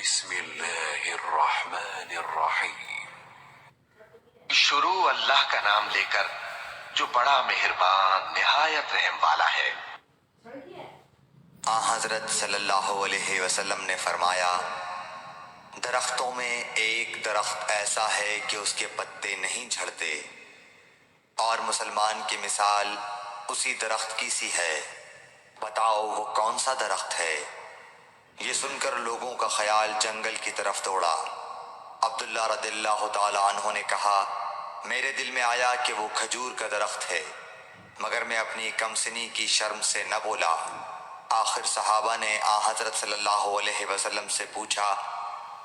بسم اللہ الرحمن الرحیم۔ شروع اللہ کا نام لے کر جو بڑا مہربان نہایت رحم والا ہے۔ حضرت صلی اللہ علیہ وسلم نے فرمایا، درختوں میں ایک درخت ایسا ہے کہ اس کے پتے نہیں جھڑتے، اور مسلمان کی مثال اسی درخت کی سی ہے، بتاؤ وہ کون سا درخت ہے؟ یہ سن کر لوگوں کا خیال جنگل کی طرف دوڑا۔ عبداللہ رضی اللہ تعالی عنہ نے کہا، میرے دل میں آیا کہ وہ کھجور کا درخت ہے، مگر میں اپنی کم سنی کی شرم سے نہ بولا۔ آخر صحابہ نے حضرت صلی اللہ علیہ وسلم سے پوچھا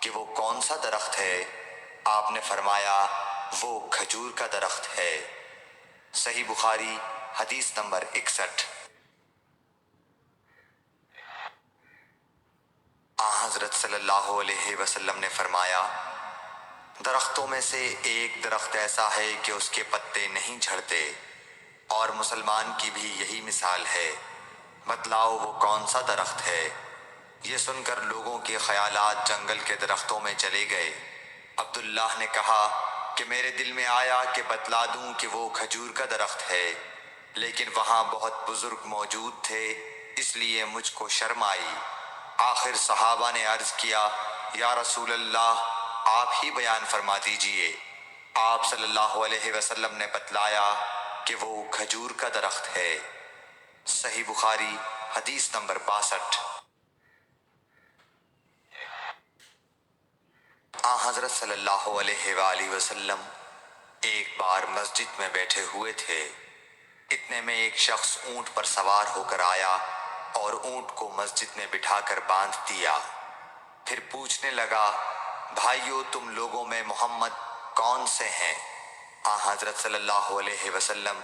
کہ وہ کون سا درخت ہے؟ آپ نے فرمایا، وہ کھجور کا درخت ہے۔ صحیح بخاری حدیث نمبر 61۔ حضرت صلی اللہ علیہ وسلم نے فرمایا، درختوں میں سے ایک درخت ایسا ہے کہ اس کے پتے نہیں جھڑتے، اور مسلمان کی بھی یہی مثال ہے، بتلاؤ وہ کون سا درخت ہے؟ یہ سن کر لوگوں کے خیالات جنگل کے درختوں میں چلے گئے۔ عبداللہ نے کہا کہ میرے دل میں آیا کہ بتلا دوں کہ وہ کھجور کا درخت ہے، لیکن وہاں بہت بزرگ موجود تھے، اس لیے مجھ کو شرم آئی۔ آخر صحابہ نے عرض کیا، یا رسول اللہ، آپ ہی بیان فرما دیجئے۔ آپ صلی اللہ علیہ وسلم نے بتلایا کہ وہ کھجور کا درخت ہے۔ صحیح بخاری حدیث نمبر 62۔ حضرت صلی اللہ علیہ وآلہ وسلم ایک بار مسجد میں بیٹھے ہوئے تھے، اتنے میں ایک شخص اونٹ پر سوار ہو کر آیا اور اونٹ کو مسجد میں بٹھا کر باندھ دیا۔ پھر پوچھنے لگا، بھائیو تم لوگوں میں محمد کون سے ہیں؟ حضرت صلی اللہ علیہ وسلم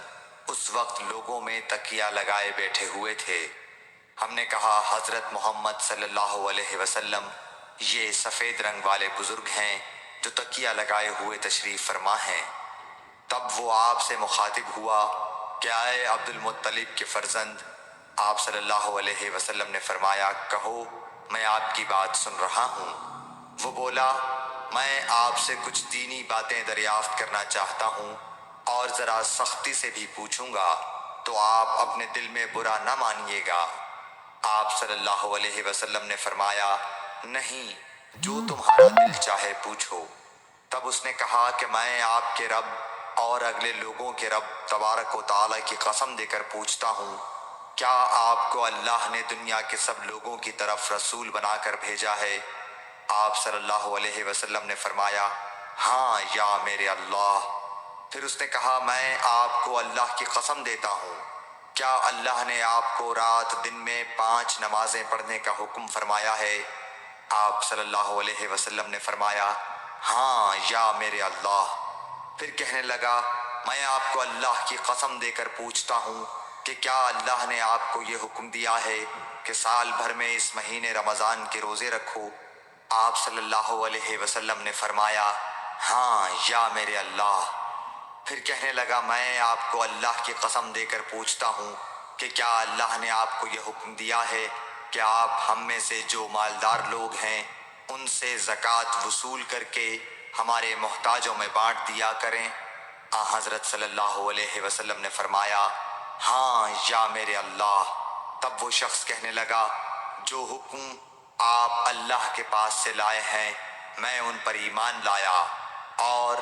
اس وقت لوگوں میں تکیہ لگائے بیٹھے ہوئے تھے۔ ہم نے کہا، حضرت محمد صلی اللہ علیہ وسلم یہ سفید رنگ والے بزرگ ہیں جو تکیہ لگائے ہوئے تشریف فرما ہیں۔ تب وہ آپ سے مخاطب ہوا کہ اے عبد المطلب کے فرزند۔ آپ صلی اللہ علیہ وسلم نے فرمایا، کہو میں آپ کی بات سن رہا ہوں۔ وہ بولا، میں آپ سے کچھ دینی باتیں دریافت کرنا چاہتا ہوں، اور ذرا سختی سے بھی پوچھوں گا تو آپ اپنے دل میں برا نہ مانیے گا۔ آپ صلی اللہ علیہ وسلم نے فرمایا، نہیں، جو تمہارا دل چاہے پوچھو۔ تب اس نے کہا کہ میں آپ کے رب اور اگلے لوگوں کے رب تبارک و تعالی کی قسم دے کر پوچھتا ہوں، کیا آپ کو اللہ نے دنیا کے سب لوگوں کی طرف رسول بنا کر بھیجا ہے؟ آپ صلی اللہ علیہ وسلم نے فرمایا، ہاں یا میرے اللہ۔ پھر اس نے کہا، میں آپ کو اللہ کی قسم دیتا ہوں، کیا اللہ نے آپ کو رات دن میں 5 نمازیں پڑھنے کا حکم فرمایا ہے؟ آپ صلی اللہ علیہ وسلم نے فرمایا، ہاں یا میرے اللہ۔ پھر کہنے لگا، میں آپ کو اللہ کی قسم دے کر پوچھتا ہوں کہ کیا اللہ نے آپ کو یہ حکم دیا ہے کہ سال بھر میں اس مہینے رمضان کے روزے رکھو؟ آپ صلی اللہ علیہ وسلم نے فرمایا، ہاں یا میرے اللہ۔ پھر کہنے لگا، میں آپ کو اللہ کی قسم دے کر پوچھتا ہوں کہ کیا اللہ نے آپ کو یہ حکم دیا ہے کہ آپ ہم میں سے جو مالدار لوگ ہیں ان سے زکوٰۃ وصول کر کے ہمارے محتاجوں میں بانٹ دیا کریں؟ حضرت صلی اللہ علیہ وسلم نے فرمایا، ہاں یا میرے اللہ۔ تب وہ شخص کہنے لگا، جو حکم آپ اللہ کے پاس سے لائے ہیں میں ان پر ایمان لایا، اور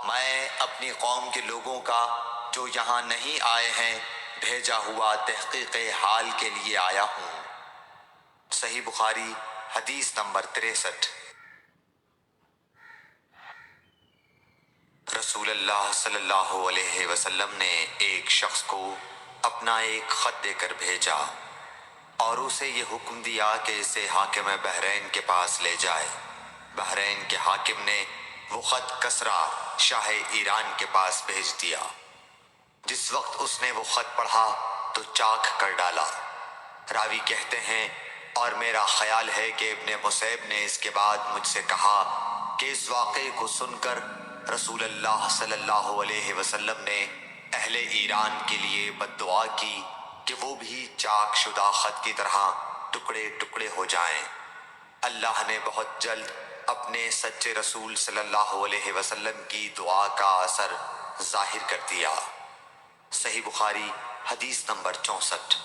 میں اپنی قوم کے لوگوں کا جو یہاں نہیں آئے ہیں بھیجا ہوا تحقیق حال کے لیے آیا ہوں۔ صحیح بخاری حدیث نمبر 63۔ رسول اللہ صلی اللہ علیہ وسلم نے ایک شخص کو اپنا ایک خط دے کر بھیجا اور اسے یہ حکم دیا کہ اسے حاکم بحرین کے پاس لے جائے۔ بحرین کے حاکم نے وہ خط کسریٰ شاہ ایران کے پاس بھیج دیا۔ جس وقت اس نے وہ خط پڑھا تو چاک کر ڈالا۔ راوی کہتے ہیں، اور میرا خیال ہے کہ ابن مسیب نے اس کے بعد مجھ سے کہا کہ اس واقعے کو سن کر رسول اللہ صلی اللہ علیہ وسلم نے اہل ایران کے لیے بد دعا کی کہ وہ بھی چاک شدہ خط کی طرح ٹکڑے ٹکڑے ہو جائیں۔ اللہ نے بہت جلد اپنے سچے رسول صلی اللہ علیہ وسلم کی دعا کا اثر ظاہر کر دیا۔ صحیح بخاری حدیث نمبر 64۔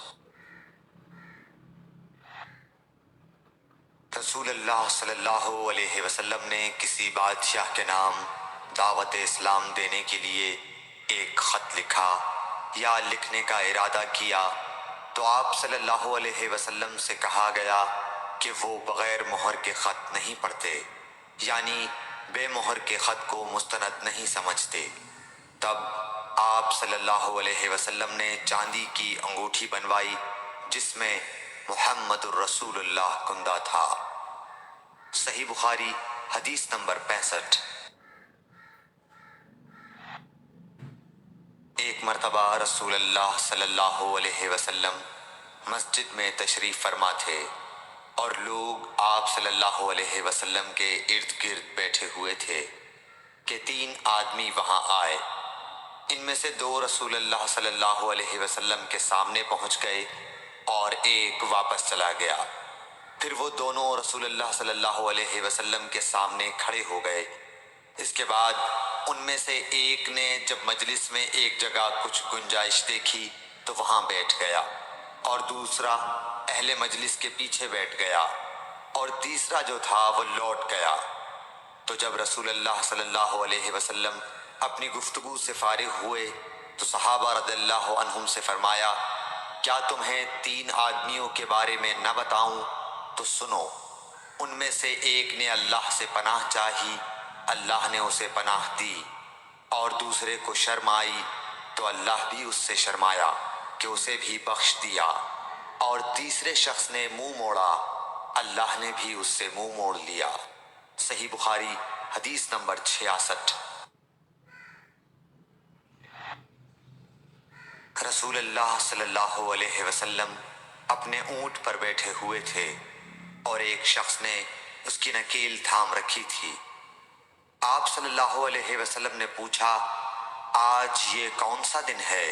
رسول اللہ صلی اللہ علیہ وسلم نے کسی بادشاہ کے نام دعوت اسلام دینے کے لیے ایک خط لکھا یا لکھنے کا ارادہ کیا تو آپ صلی اللہ علیہ وسلم سے کہا گیا کہ وہ بغیر مہر کے خط نہیں پڑھتے، یعنی بے مہر کے خط کو مستند نہیں سمجھتے۔ تب آپ صلی اللہ علیہ وسلم نے چاندی کی انگوٹھی بنوائی جس میں محمد الرسول اللہ کندہ تھا۔ صحیح بخاری حدیث نمبر 65۔ ایک مرتبہ رسول اللہ صلی اللہ علیہ وسلم مسجد میں تشریف فرما تھے اور لوگ آپ صلی اللہ علیہ وسلم کے ارد گرد بیٹھے ہوئے تھے کہ 3 آدمی وہاں آئے۔ ان میں سے 2 رسول اللہ صلی اللہ علیہ وسلم کے سامنے پہنچ گئے اور ایک واپس چلا گیا۔ پھر وہ دونوں رسول اللہ صلی اللہ علیہ وسلم کے سامنے کھڑے ہو گئے۔ اس کے بعد ان میں سے ایک نے جب مجلس میں ایک جگہ کچھ گنجائش دیکھی تو وہاں بیٹھ گیا، اور دوسرا اہل مجلس کے پیچھے بیٹھ گیا، اور تیسرا جو تھا وہ لوٹ گیا۔ تو جب رسول اللہ صلی اللہ علیہ وسلم اپنی گفتگو سے فارغ ہوئے تو صحابہ رضی اللہ عنہم سے فرمایا، کیا تمہیں 3 آدمیوں کے بارے میں نہ بتاؤں؟ تو سنو۔ ان میں سے ایک نے اللہ سے پناہ چاہی، اللہ نے اسے پناہ دی، اور دوسرے کو شرم آئی تو اللہ بھی اس سے شرمایا کہ اسے بھی بخش دیا، اور تیسرے شخص نے منہ موڑا، اللہ نے بھی اس سے منہ موڑ لیا۔ صحیح بخاری حدیث نمبر 66۔ رسول اللہ صلی اللہ علیہ وسلم اپنے اونٹ پر بیٹھے ہوئے تھے اور ایک شخص نے اس کی نکیل تھام رکھی تھی۔ آپ صلی اللہ علیہ وسلم نے پوچھا، آج یہ کون سا دن ہے؟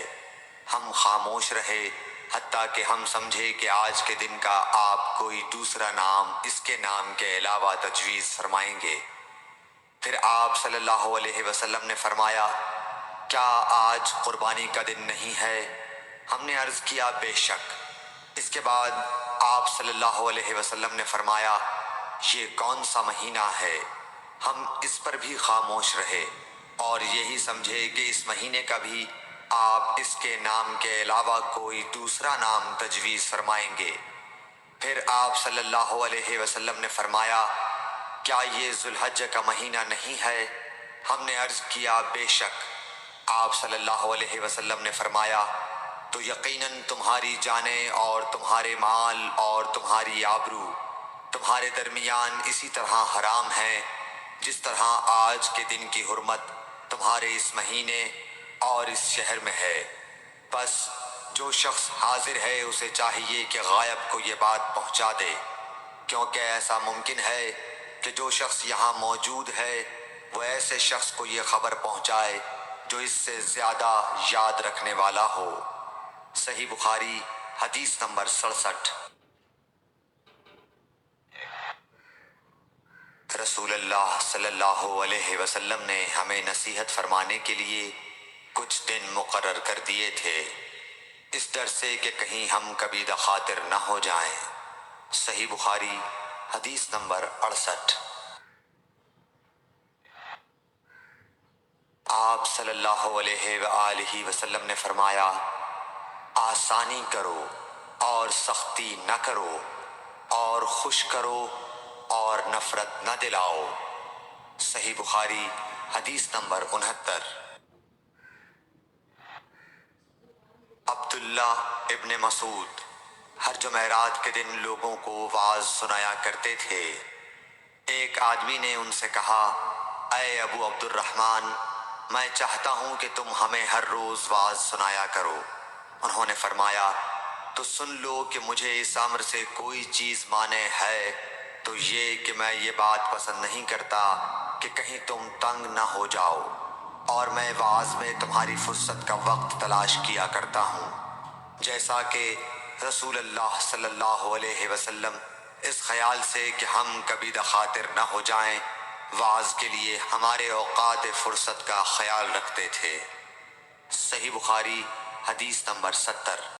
ہم خاموش رہے حتیٰ کہ ہم سمجھے کہ آج کے دن کا آپ کوئی دوسرا نام اس کے نام کے علاوہ تجویز فرمائیں گے۔ پھر آپ صلی اللہ علیہ وسلم نے فرمایا، کیا آج قربانی کا دن نہیں ہے؟ ہم نے عرض کیا، بے شک۔ اس کے بعد آپ صلی اللہ علیہ وسلم نے فرمایا، یہ کون سا مہینہ ہے؟ ہم اس پر بھی خاموش رہے اور یہی سمجھے کہ اس مہینے کا بھی آپ اس کے نام کے علاوہ کوئی دوسرا نام تجویز فرمائیں گے۔ پھر آپ صلی اللہ علیہ وسلم نے فرمایا، کیا یہ ذو الحجہ کا مہینہ نہیں ہے؟ ہم نے عرض کیا، بے شک۔ آپ صلی اللہ علیہ وسلم نے فرمایا، تو یقیناً تمہاری جانیں اور تمہارے مال اور تمہاری آبرو تمہارے درمیان اسی طرح حرام ہیں جس طرح آج کے دن کی حرمت تمہارے اس مہینے اور اس شہر میں ہے۔ بس جو شخص حاضر ہے اسے چاہیے کہ غائب کو یہ بات پہنچا دے، کیونکہ ایسا ممکن ہے کہ جو شخص یہاں موجود ہے وہ ایسے شخص کو یہ خبر پہنچائے جو اس سے زیادہ یاد رکھنے والا ہو۔ صحیح بخاری حدیث نمبر 67۔ رسول اللہ صلی اللہ علیہ وسلم نے ہمیں نصیحت فرمانے کے لیے کچھ دن مقرر کر دیے تھے، اس ڈر سے کہ کہیں ہم کبھی دخاطر نہ ہو جائیں۔ صحیح بخاری حدیث نمبر 68۔ آپ صلی اللہ علیہ وآلہ وسلم نے فرمایا، آسانی کرو اور سختی نہ کرو، اور خوش کرو اور نفرت نہ دلاؤ۔ صحیح بخاری حدیث نمبر 69۔ عبداللہ ابن مسعود ہر جمعرات کے دن لوگوں کو وعظ سنایا کرتے تھے۔ ایک آدمی نے ان سے کہا، اے ابو عبد الرحمن، میں چاہتا ہوں کہ تم ہمیں ہر روز وعظ سنایا کرو۔ انہوں نے فرمایا، تو سن لو کہ مجھے اس امر سے کوئی چیز مانع ہے تو یہ کہ میں یہ بات پسند نہیں کرتا کہ کہیں تم تنگ نہ ہو جاؤ، اور میں وعظ میں تمہاری فرصت کا وقت تلاش کیا کرتا ہوں، جیسا کہ رسول اللہ صلی اللہ علیہ وسلم اس خیال سے کہ ہم کبھی دخاطر نہ ہو جائیں وعظ کے لیے ہمارے اوقات فرصت کا خیال رکھتے تھے۔ صحیح بخاری حدیث نمبر 70۔